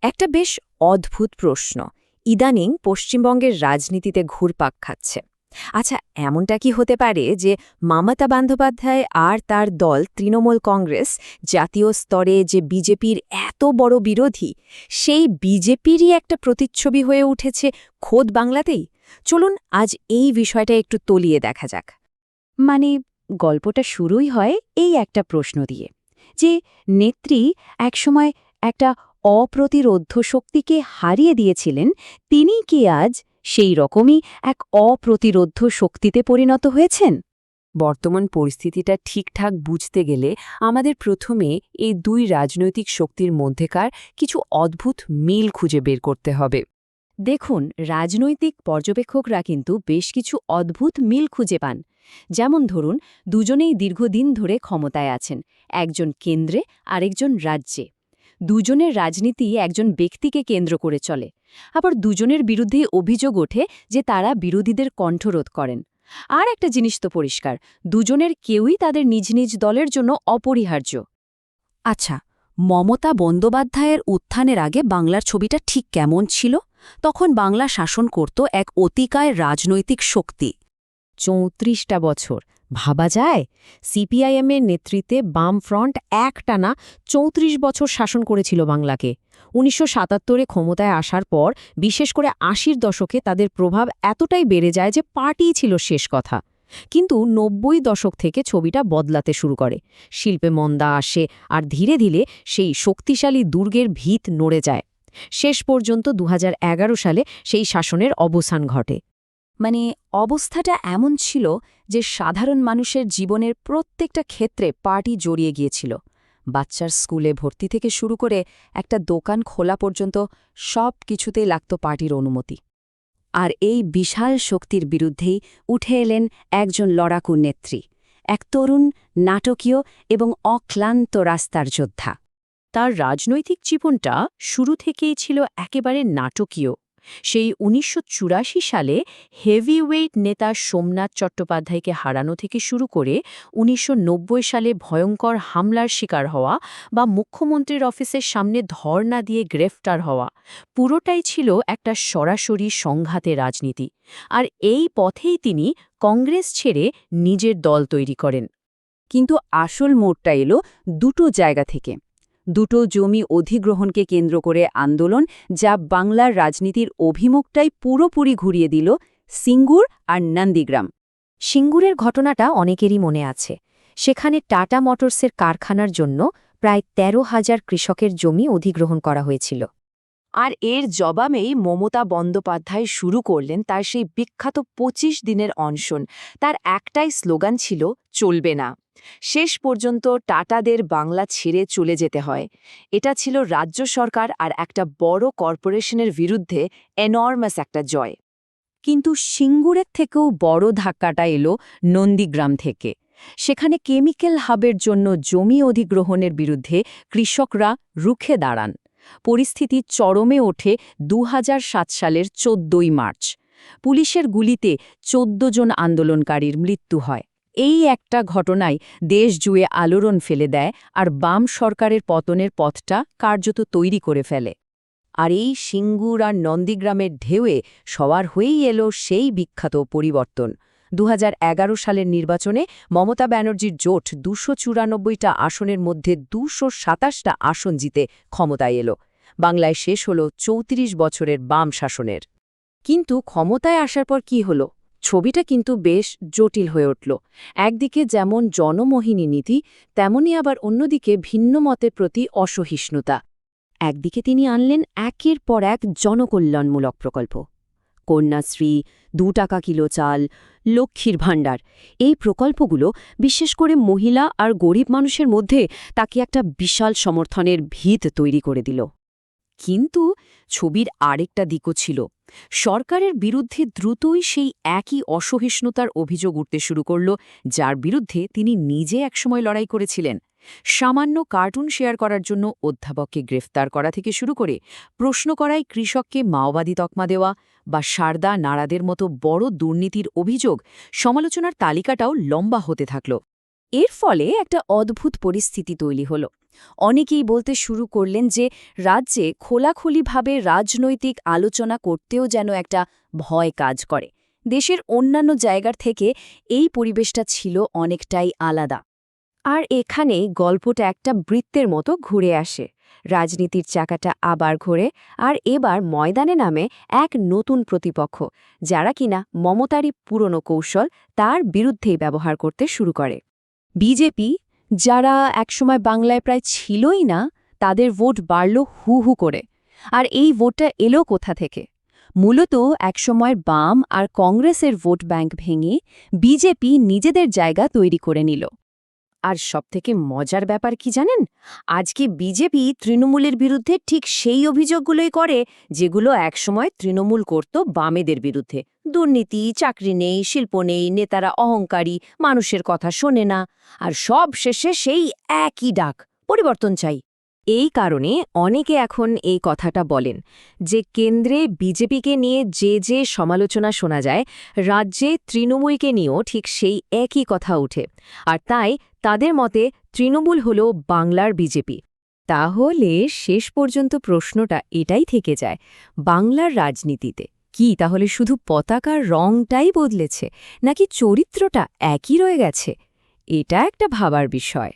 একটা বেশ অদ্ভুত প্রশ্ন ইদানিং পশ্চিমবঙ্গের রাজনীতিতে ঘুরপাক খাচ্ছে। আচ্ছা, এমনটা কি হতে পারে যে মমতা বন্দ্যোপাধ্যায় আর তার দল তৃণমূল কংগ্রেস জাতীয় স্তরে যে বিজেপির এত বড় বিরোধী, সেই বিজেপিরই একটা প্রতিচ্ছবি হয়ে উঠেছে খোদ বাংলাতেই? চলুন আজ এই বিষয়টা একটু তলিয়ে দেখা যাক। মানে গল্পটা শুরুই হয় এই একটা প্রশ্ন দিয়ে যে নেত্রী একসময় একটা অপ্রতিরোধ্য শক্তিকে হারিয়ে দিয়েছিলেন, তিনি কি আজ সেই রকমই এক অপ্রতিরোধ্য শক্তিতে পরিণত হয়েছেন? বর্তমান পরিস্থিতিটা ঠিকঠাক বুঝতে গেলে আমাদের প্রথমে এই দুই রাজনৈতিক শক্তির মধ্যেকার কিছু অদ্ভুত মিল খুঁজে বের করতে হবে। দেখুন, রাজনৈতিক পর্যবেক্ষকরা কিন্তু বেশ কিছু অদ্ভুত মিল খুঁজে পান। যেমন ধরুন, দুজনেই দীর্ঘদিন ধরে ক্ষমতায় আছেন, একজন কেন্দ্রে আরেকজন রাজ্যে। দুজনের রাজনীতি একজন ব্যক্তিকে কেন্দ্র করে চলে। আবার দুজনের বিরুদ্ধেই অভিযোগ ওঠে যে তারা বিরোধীদের কণ্ঠরোধ করেন। আর একটা জিনিস তো পরিষ্কার, দুজনের কেউই তাদের নিজ নিজ দলের জন্য অপরিহার্য। আচ্ছা, মমতা বন্দ্যোপাধ্যায়ের উত্থানের আগে বাংলার ছবিটা ঠিক কেমন ছিল? তখন বাংলা শাসন করত এক অতিকায় রাজনৈতিক শক্তি। ৩৪টা বছর, ভাবা যায়? সিপিআইএমের নেতৃত্বে বামফ্রন্ট একটানা ৩৪ বছর শাসন করেছিল বাংলাকে। ১৯৭৭-এ ক্ষমতায় আসার পর, বিশেষ করে ৮০-র দশকে তাদের প্রভাব এতটাই বেড়ে যায় যে পার্টিই ছিল শেষ কথা। কিন্তু ৯০ দশক থেকে ছবিটা বদলাতে শুরু করে। শিল্পে মন্দা আসে আর ধীরে ধীরে সেই শক্তিশালী দুর্গের ভিত নড়ে যায়। শেষ পর্যন্ত ২০১১ সালে সেই শাসনের অবসান ঘটে। মানে অবস্থাটা এমন ছিল যে সাধারণ মানুষের জীবনের প্রত্যেকটা ক্ষেত্রে পার্টি জড়িয়ে গিয়েছিল। বাচ্চার স্কুলে ভর্তি থেকে শুরু করে একটা দোকান খোলা পর্যন্ত সব কিছুতেই লাগত পার্টির অনুমতি। আর এই বিশাল শক্তির বিরুদ্ধেই উঠে এলেন একজন লড়াকু নেত্রী, এক তরুণ, নাটকীয় এবং অক্লান্ত রাস্তার যোদ্ধা। তার রাজনৈতিক জীবনটা শুরু থেকেই ছিল একেবারে নাটকীয়। সেই ১৯৮৪ সালে হেভিওয়েট নেতা সোমনাথ চট্টোপাধ্যায়কে হারানো থেকে শুরু করে ১৯৯০ সালে ভয়ঙ্কর হামলার শিকার হওয়া বা মুখ্যমন্ত্রীর অফিসের সামনে ধর্ণা দিয়ে গ্রেফতার হওয়া, পুরোটাই ছিল একটা সরাসরি সংঘাতের রাজনীতি। আর এই পথেই তিনি কংগ্রেস ছেড়ে নিজের দল তৈরি করেন। কিন্তু আসল মোড়টা এলো দুটো জায়গা থেকে। দুটো জমি অধিগ্রহণকে কেন্দ্র করে আন্দোলন, যা বাংলার রাজনীতির অভিমুখটাই পুরোপুরি ঘুরিয়ে দিল, সিঙ্গুর আর নন্দীগ্রাম। সিঙ্গুরের ঘটনাটা অনেকেরই মনে আছে। সেখানে টাটা মোটরসের কারখানার জন্য প্রায় ১৩,০০০ কৃষকের জমি অধিগ্রহণ করা হয়েছিল। আর এর জবাবেই মমতা বন্দ্যোপাধ্যায় শুরু করলেন তার সেই বিখ্যাত ২৫ দিনের অনশন। তার একটাই স্লোগান ছিল, চলবে না। শেষ পর্যন্ত টাটাদের বাংলা ছেড়ে চলে যেতে হয়। এটা ছিল রাজ্য সরকার আর একটা বড় কর্পোরেশনের বিরুদ্ধে এনর্মাস একটা জয়। কিন্তু সিঙ্গুরের থেকেও বড় ধাক্কাটা এলো নন্দীগ্রাম থেকে। সেখানে কেমিক্যাল হাবের জন্য জমি অধিগ্রহণের বিরুদ্ধে কৃষকরা রুখে দাঁড়ান। পরিস্থিতি চরমে ওঠে ২০০৭ সালের ১৪ই মার্চ। পুলিশের গুলিতে ১৪ জন আন্দোলনকারীর মৃত্যু হয়। এই একটা ঘটনায় দেশ জুড়ে আলোড়ন ফেলে দেয় আর বাম সরকারের পতনের পথটা কার্যত তৈরি করে ফেলে। আর এই সিঙ্গুর আর নন্দীগ্রামের ঢেউয়ে সবার হয়েই এলো সেই বিখ্যাত পরিবর্তন। ২০১১ সালের নির্বাচনে মমতা ব্যানার্জির জোট ২৯৪টা আসনের মধ্যে ২২৭টা আসন জিতে ক্ষমতায় এলো। বাংলায় শেষ হল ৩৪ বছরের বাম শাসনের। কিন্তু ক্ষমতায় আসার পর কি হলো? ছবিটা কিন্তু বেশ জটিল হয়ে উঠল। একদিকে যেমন জনমোহিনী নীতি, তেমনি আবার অন্যদিকে ভিন্ন মতের প্রতি অসহিষ্ণুতা। একদিকে তিনি আনলেন একের পর এক জনকল্যাণমূলক প্রকল্প, কন্যাশ্রী, ২ টাকা কিলো চাল, লক্ষ্মীর ভাণ্ডার। এই প্রকল্পগুলো বিশেষ করে মহিলা আর গরিব মানুষের মধ্যে তাকে একটা বিশাল সমর্থনের ভিত তৈরি করে দিল। কিন্তু ছবির আরেকটা দিকও ছিল। সরকারের বিরুদ্ধে দ্রুতই সেই একই অসহিষ্ণুতার অভিযোগ উঠতে শুরু করল, যার বিরুদ্ধে তিনি নিজে একসময় লড়াই করেছিলেন। সামান্য কার্টুন শেয়ার করার জন্য অধ্যাপককে গ্রেফতার করা থেকে শুরু করে প্রশ্ন করায় কৃষককে মাওবাদী তকমা দেওয়া বা সারদা নাড়াদের মতো বড় দুর্নীতির অভিযোগ, সমালোচনার তালিকাটাও লম্বা হতে থাকল। এর ফলে একটা অদ্ভুত পরিস্থিতি তৈরি হলো। অনেকেই বলতে শুরু করলেন যে রাজ্যে খোলাখুলিভাবে রাজনৈতিক আলোচনা করতেও যেন একটা ভয় কাজ করে। দেশের অন্যান্য জায়গার থেকে এই পরিবেশটা ছিল অনেকটাই আলাদা। আর এখানেই গল্পটা একটা বৃত্তের মতো ঘুরে আসে। রাজনীতির চাকাটা আবার ঘোরে, আর এবার ময়দানে নামে এক নতুন প্রতিপক্ষ, যারা কিনা মমতারই পুরনো কৌশল তার বিরুদ্ধেই ব্যবহার করতে শুরু করে। বিজেপি, যারা একসময় বাংলায় প্রায় ছিলই না, তাদের ভোট বাড়ল হু হু করে। আর এই ভোটটা এলো কোথা থেকে? মূলত একসময়ের বাম আর কংগ্রেসের ভোট ব্যাংক ভেঙে বিজেপি নিজেদের জায়গা তৈরি করে নিল। আর সবথেকে মজার ব্যাপার কি জানেন? আজকে বিজেপি তৃণমূলের বিরুদ্ধে ঠিক সেই অভিযোগগুলোই করে যেগুলো একসময় তৃণমূল করত বামেদের বিরুদ্ধে। দুর্নীতি, চাকরি নেই, শিল্প নেই, নেতারা অহংকারী, মানুষের কথা শোনে না। আর সব শেষে সেই একই ডাক, পরিবর্তন চাই। এই কারণে অনেকে এখন এই কথাটা বলেন যে কেন্দ্রে বিজেপিকে নিয়ে যে সমালোচনা শোনা যায়, রাজ্যে তৃণমূলকে নিয়েও ঠিক সেই একই কথা ওঠে। আর তাই তাদের মতে তৃণমূল হল বাংলার বিজেপি। তাহলে শেষ পর্যন্ত প্রশ্নটা এটাই থেকে যায়, বাংলার রাজনীতিতে কি তাহলে শুধু পতাকার রংটাই বদলেছে, নাকি চরিত্রটা একই রয়ে গেছে? এটা একটা ভাবার বিষয়।